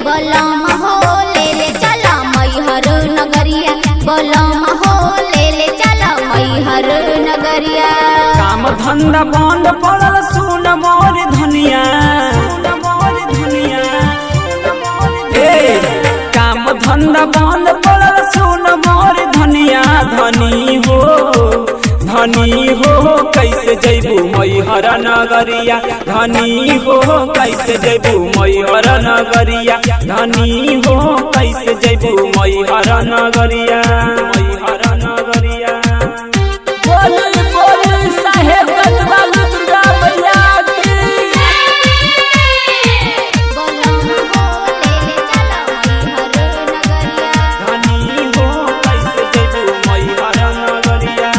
बलम हो ले चला मैहर नगरिया, बलम हो ले चला मैहर नगरिया। काम धंधा बंद पड़ल सुन मोर धनिया, काम धंधा बंद पड़ल सुन मोर धनिया। धनी हो कैसे जैबू मैहर नगरिया, धनी हो कैसे जैबू मैहर नगरिया, धनी हो कैसे जैबू मैहर नगरिया, मैहर नगरिया। बोली बोली साहेबगंज वाली दुर्गा मैया की। बलम हो ले चला मैहर नगरिया, धनी हो कैसे जैबू मैहर नगरिया।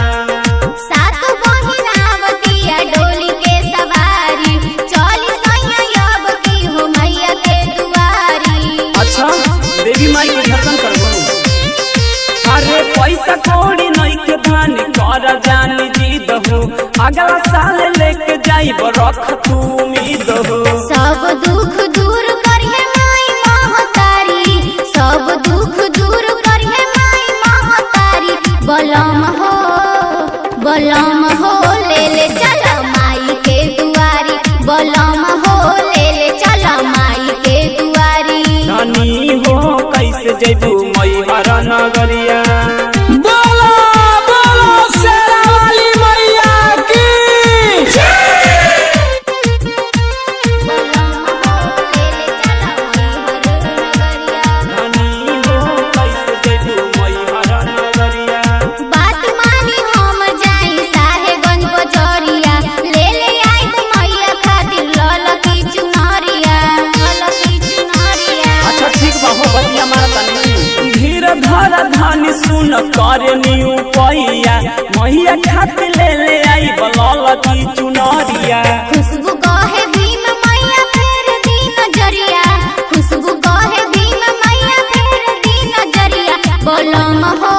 सात बहिन आवतिया डोली के सवारी, चली सैया अब की हो मैया के दुआरी। अच्छा देवी माई के दर्शन करबो। अरे पैसा कौड़ी नहीं के धान कर जान जीत हो, अगला साल लेके जाइब रख तू उम्मीद हो। सब दुख दूर करिए माई महतारी, सब दुख दूर करिए माई महतारी। बलम हो ले चला माई के दुआरी, बलम हो ले चला माई के दुआरी। धनी हो कैसे जैबू मैहर नगरिया। धनी सुन करनी उपैया, मैया खातिर ले आई बलल की चुनरिया। खुशबू कहे भीम मैया फेर दी नजरिया, खुशबू कहे भीम मैया फेर दी नजरिया। बलम हो